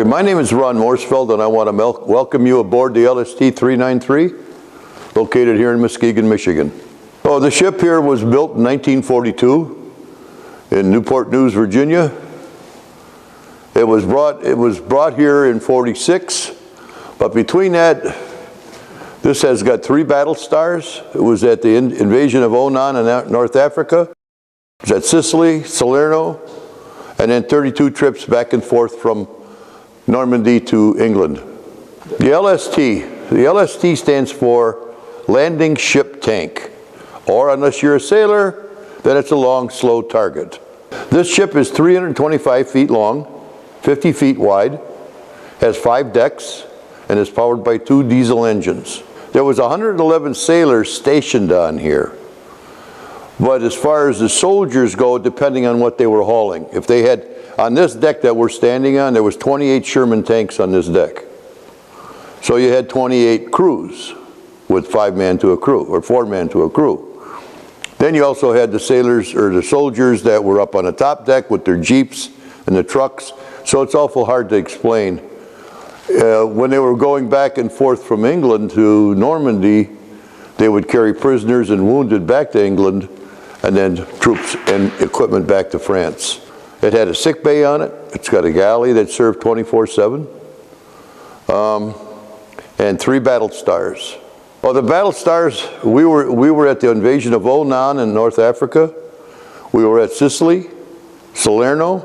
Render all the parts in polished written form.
My name is Ron MORZFELD, and I want to welcome you aboard the LST 393, located here in Muskegon, Michigan. Oh, the ship here was built in 1942 in Newport News, Virginia. It was brought here in 46, but between that, this has got 3 battle stars. It was at the invasion of Oman in North Africa. It was at Sicily, Salerno, and then 32 trips back and forth from Normandy to England. The LST stands for Landing Ship Tank, or unless you're a sailor, then it's a long, slow target. This ship is 325 feet long, 50 feet wide, has 5 decks, and is powered by 2 diesel engines. There was 111 sailors stationed on here. But as far as the soldiers go, depending on what they were hauling, if they had, on this deck that we're standing on, there was 28 Sherman tanks on this deck. So you had 28 crews with 5 man to a crew, or 4 man to a crew. Then you also had the sailors, or the soldiers that were up on the top deck with their jeeps and the trucks. So it's awful hard to explain. When they were going back and forth from England to Normandy, they would carry prisoners and wounded back to England, and then troops and equipment back to France. It had a sick bay on it. It's got a galley that served 24/7, and 3 battle stars. Well, the battle stars, we were at the invasion of Oman in North Africa. We were at Sicily, Salerno,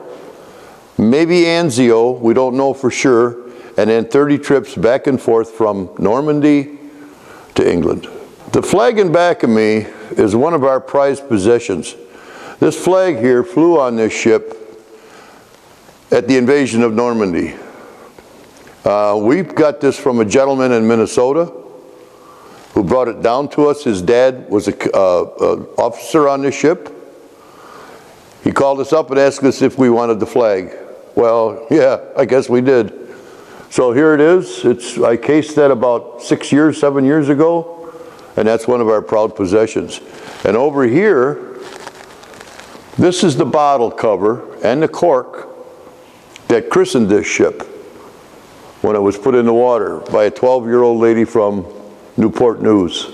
maybe Anzio, we don't know for sure, and then 30 trips back and forth from Normandy to England. The flag in back of me is one of our prized possessions. This flag here flew on this ship at the invasion of Normandy. We got this from a gentleman in Minnesota who brought it down to us. His dad was an officer on this ship. He called us up and asked us if we wanted the flag. Well, yeah, I guess we did. So here it is. I cased that about 7 years ago. And that's one of our proud possessions. And over here, this is the bottle cover and the cork that christened this ship when it was put in the water by a 12-year-old lady from Newport News.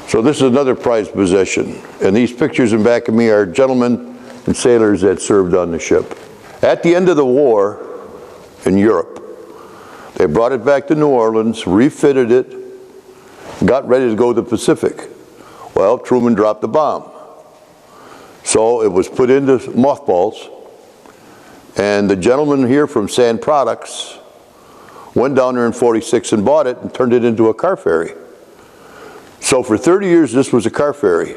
So this is another prized possession. And these pictures in back of me are gentlemen and sailors that served on the ship. At the end of the war in Europe, they brought it back to New Orleans, refitted it, got ready to go to the Pacific. Well, Truman dropped the bomb. So it was put into mothballs, and the gentleman here from Sand Products went down there in 46 and bought it and turned it into a car ferry. So for 30 years this was a car ferry.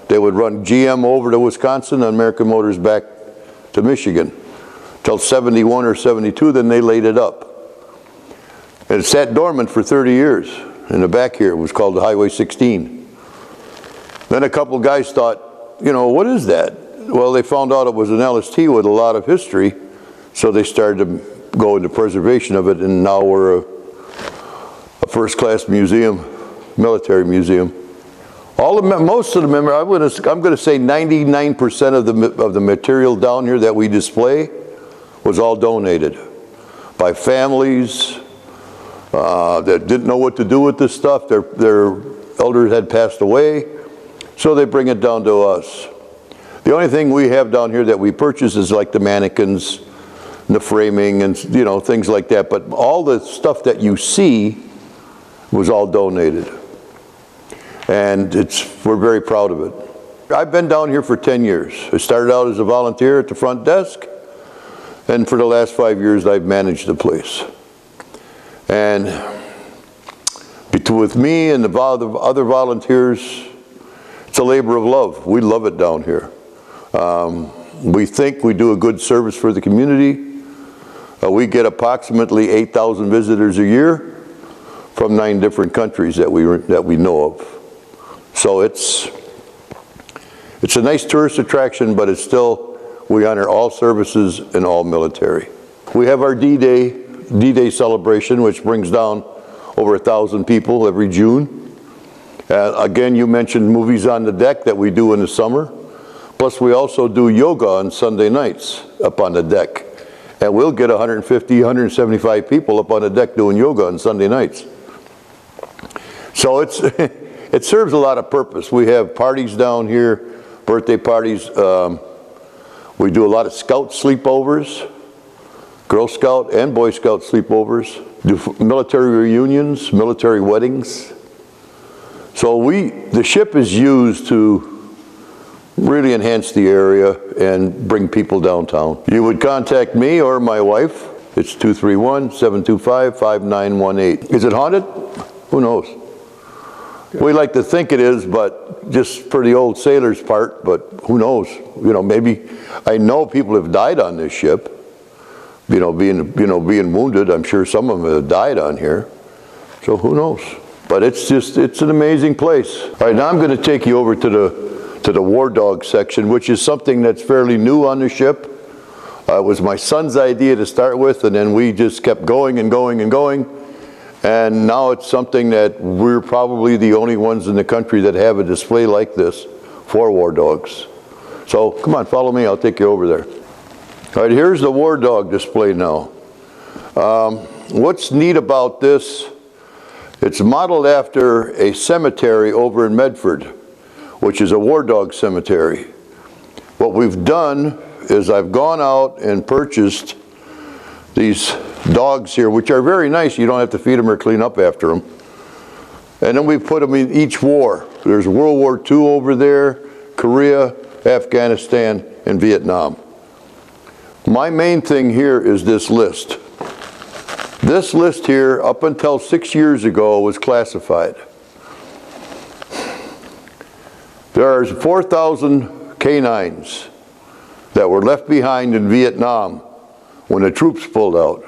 They would run GM over to Wisconsin and American Motors back to Michigan till 71 or 72, then they laid it up. And it sat dormant for 30 years. In the back here, it was called the Highway 16. Then a couple guys thought, you know, what is that? Well, they found out it was an LST with a lot of history, so they started to go into preservation of it, and now we're a first-class museum, military museum. Most of the members, I'm going to say 99% of the material down here that we display was all donated by families that didn't know what to do with this stuff. Their elders had passed away, so they bring it down to us. The only thing we have down here that we purchase is like the mannequins, and the framing, and things like that. But all the stuff that you see was all donated, and we're very proud of it. I've been down here for 10 years. I started out as a volunteer at the front desk, and for the last 5 years I've managed the place. And with me and the other volunteers, it's a labor of love. We love it down here. We think we do a good service for the community. We get approximately 8,000 visitors a year from 9 different countries that we know of. So it's a nice tourist attraction, but it's still, we honor all services and all military. We have our D-Day celebration, which brings down over 1,000 people every June. Again, you mentioned movies on the deck that we do in the summer. Plus, we also do yoga on Sunday nights up on the deck. And we'll get 150, 175 people up on the deck doing yoga on Sunday nights. So it serves a lot of purpose. We have parties down here, birthday parties. We do a lot of Scout sleepovers, Girl Scout and Boy Scout sleepovers, do military reunions, military weddings. So the ship is used to really enhance the area and bring people downtown. You would contact me or my wife. It's 231-725-5918. Is it haunted? Who knows? We like to think it is, but just for the old sailor's part, but who knows? You know, maybe, I know people have died on this ship, being wounded. I'm sure some of them have died on here. So who knows? But it's an amazing place. All right, now I'm going to take you over to the War Dog section, which is something that's fairly new on the ship. It was my son's idea to start with, and then we just kept going and going and going. And now it's something that we're probably the only ones in the country that have a display like this for War Dogs. So come on, follow me, I'll take you over there. All right, here's the War Dog display now. What's neat about this, it's modeled after a cemetery over in Medford, which is a War Dog cemetery. What we've done is I've gone out and purchased these dogs here, which are very nice. You don't have to feed them or clean up after them. And then we put them in each war. There's World War II over there, Korea, Afghanistan, and Vietnam. My main thing here is this list. This list here, up until 6 years ago, was classified. There are 4,000 canines that were left behind in Vietnam when the troops pulled out,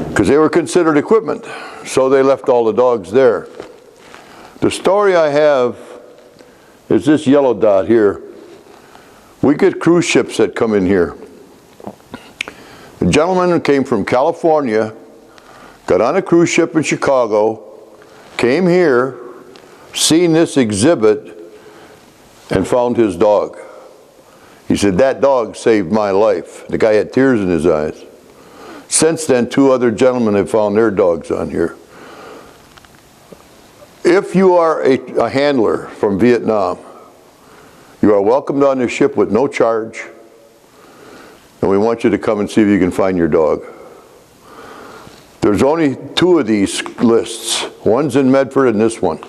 because they were considered equipment, so they left all the dogs there. The story I have is this yellow dot here. We get cruise ships that come in here. The gentleman came from California, got on a cruise ship in Chicago, came here, seen this exhibit, and found his dog. He said, that dog saved my life. The guy had tears in his eyes. Since then, 2 other gentlemen have found their dogs on here. If you are a handler from Vietnam, you are welcomed on this ship with no charge, and we want you to come and see if you can find your dog. There's only 2 of these lists. One's in Medford and this one.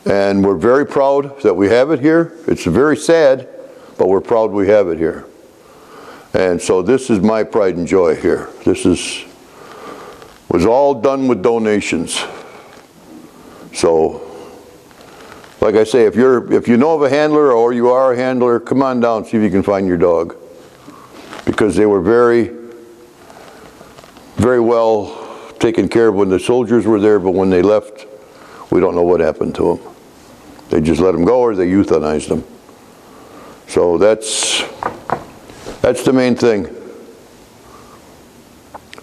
And we're very proud that we have it here. It's very sad, but we're proud we have it here. And so this is my pride and joy here. This was all done with donations. So, like I say, if you know of a handler or you are a handler, come on down, see if you can find your dog. Because they were very, very well taken care of when the soldiers were there, but when they left, we don't know what happened to them. They just let them go or they euthanized them. So that's the main thing.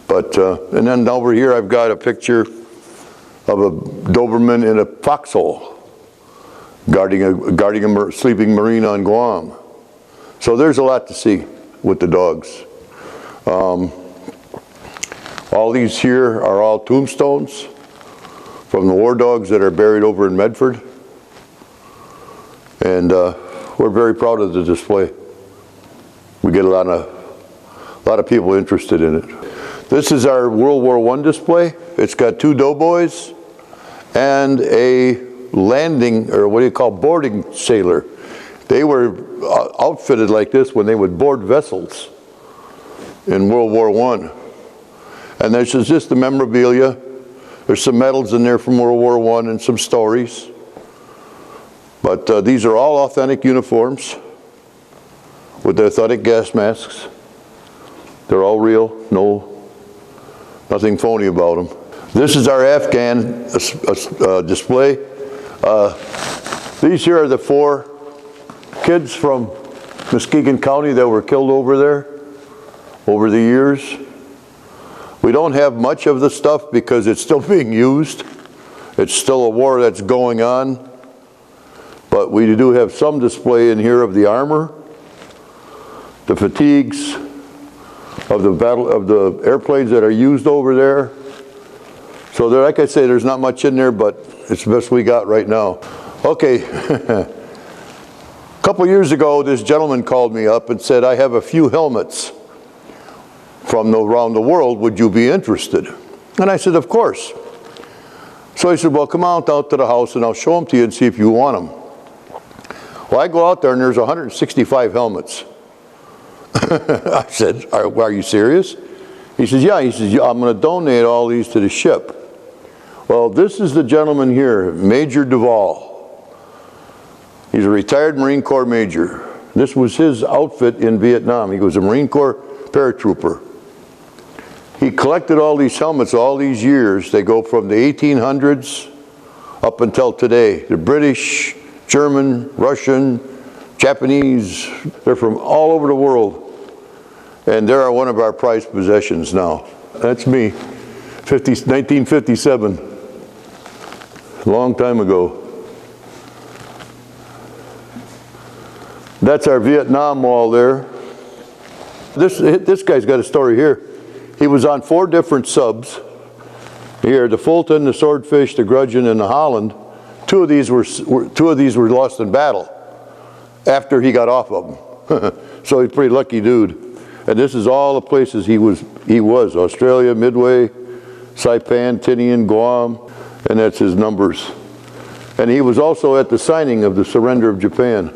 But, and then over here I've got a picture of a Doberman in a foxhole guarding a sleeping Marine on Guam. So there's a lot to see with the dogs. All these here are all tombstones from the war dogs that are buried over in Medford. And we're very proud of the display. We get a lot of people interested in it. This is our World War I display. It's got 2 doughboys and a landing, or what do you call, boarding sailor. They were outfitted like this when they would board vessels in World War I. And this is just the memorabilia. There's some medals in there from World War I and some stories. But these are all authentic uniforms with the authentic gas masks. They're all real, nothing phony about them. This is our Afghan display. These here are the 4 kids from Muskegon County that were killed over there over the years. We don't have much of the stuff because it's still being used. It's still a war that's going on. But we do have some display in here of the armor, the fatigues of the airplanes that are used over there. So there, like I say, there's not much in there, but it's the best we got right now. Okay, a couple years ago, this gentleman called me up and said, I have a few helmets from around the world, would you be interested? And I said, of course. So he said, well, come out to the house and I'll show them to you and see if you want them. Well, I go out there and there's 165 helmets. I said, are you serious? He says, yeah. He says, I'm going to donate all these to the ship. Well, this is the gentleman here, Major Duvall. He's a retired Marine Corps major. This was his outfit in Vietnam. He was a Marine Corps paratrooper. He collected all these helmets all these years. They go from the 1800s up until today. The British, German, Russian, Japanese, they're from all over the world. And they are one of our prized possessions now. That's me, 1957, a long time ago. That's our Vietnam wall there. This guy's got a story here. He was on 4 different subs. Here, the Fulton, the Swordfish, the Grudgeon, and the Holland. 2 of these were lost in battle after he got off of them. So he's a pretty lucky dude. And this is all the places he was, Australia, Midway, Saipan, Tinian, Guam, and that's his numbers. And he was also at the signing of the surrender of Japan.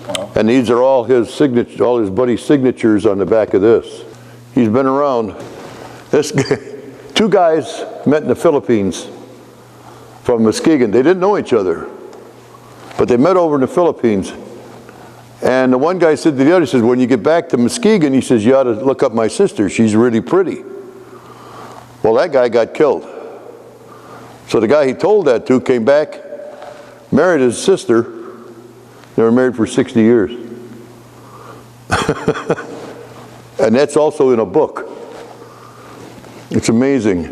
Wow. And these are all his signatures, all his buddy's signatures on the back of this. He's been around. This guy, 2 guys met in the Philippines from Muskegon. They didn't know each other, but they met over in the Philippines. And the one guy said to the other, he says, when you get back to Muskegon, he says, you ought to look up my sister. She's really pretty. Well, that guy got killed. So the guy he told that to came back, married his sister. They were married for 60 years. And that's also in a book. It's amazing.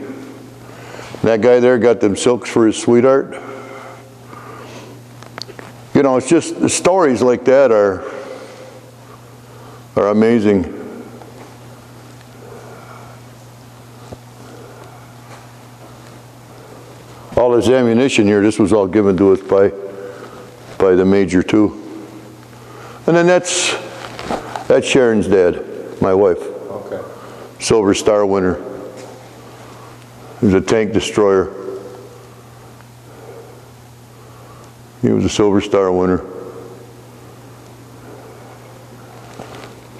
That guy there got them silks for his sweetheart. You know, it's just the stories like that are amazing. All this ammunition here, this was all given to us by the major too. And then that's Sharon's dad, my wife. Okay. Silver Star winner. He was a tank destroyer. He was a Silver Star winner.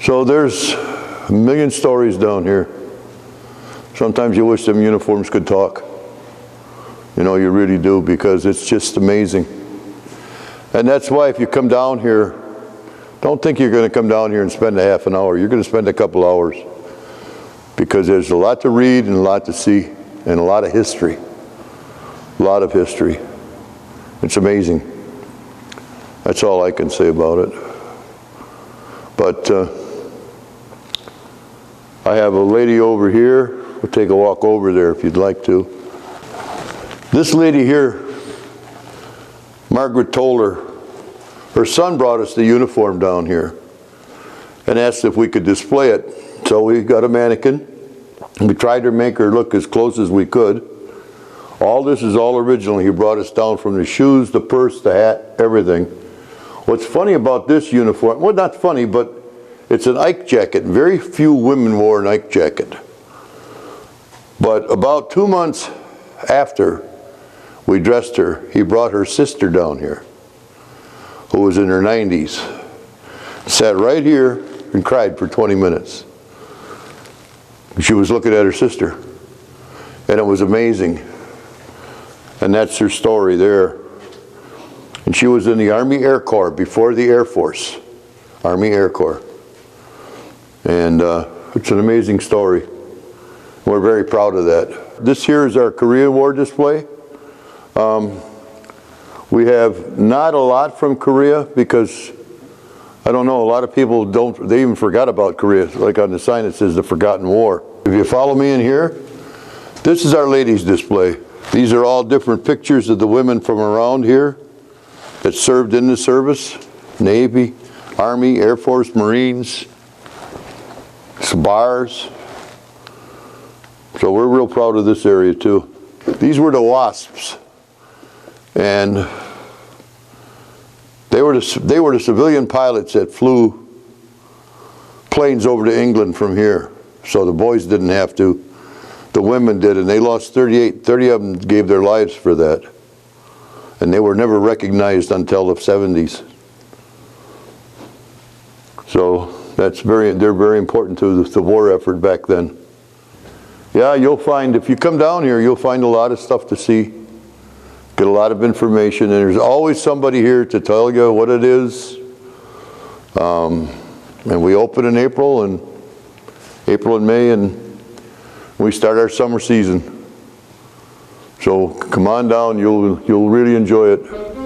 So there's a million stories down here. Sometimes you wish them uniforms could talk. You know, you really do, because it's just amazing. And that's why if you come down here, don't think you're going to come down here and spend a half an hour. You're going to spend a couple hours, because there's a lot to read and a lot to see and a lot of history. A lot of history. It's amazing. That's all I can say about it. But I have a lady over here. We'll take a walk over there if you'd like to. This lady here, Margaret Toller, her son brought us the uniform down here and asked if we could display it. So we got a mannequin. We tried to make her look as close as we could. All this is all original. He brought us down from the shoes, the purse, the hat, everything. What's funny about this uniform, well, not funny, but it's an Ike jacket. Very few women wore an Ike jacket. But about 2 months after we dressed her, he brought her sister down here, who was in her 90s. Sat right here and cried for 20 minutes. She was looking at her sister, and it was amazing. And that's her story there. And she was in the Army Air Corps before the Air Force. Army Air Corps. And it's an amazing story. We're very proud of that. This here is our Korea War display. We have not a lot from Korea because, I don't know, a lot of people don't, they even forgot about Korea. Like on the sign it says the Forgotten War. If you follow me in here, this is our ladies display. These are all different pictures of the women from around here that served in the service. Navy, Army, Air Force, Marines, SBARs. So we're real proud of this area too. These were the WASPs. And they were the civilian pilots that flew planes over to England from here. So the boys didn't have to. The women did, and they lost 30 of them gave their lives for that. And they were never recognized until the 70s. So they're very important to the war effort back then. Yeah, you'll find, if you come down here, you'll find a lot of stuff to see. Get a lot of information, and there's always somebody here to tell you what it is. And we open in April and May, and we start our summer season. So come on down, you'll really enjoy it.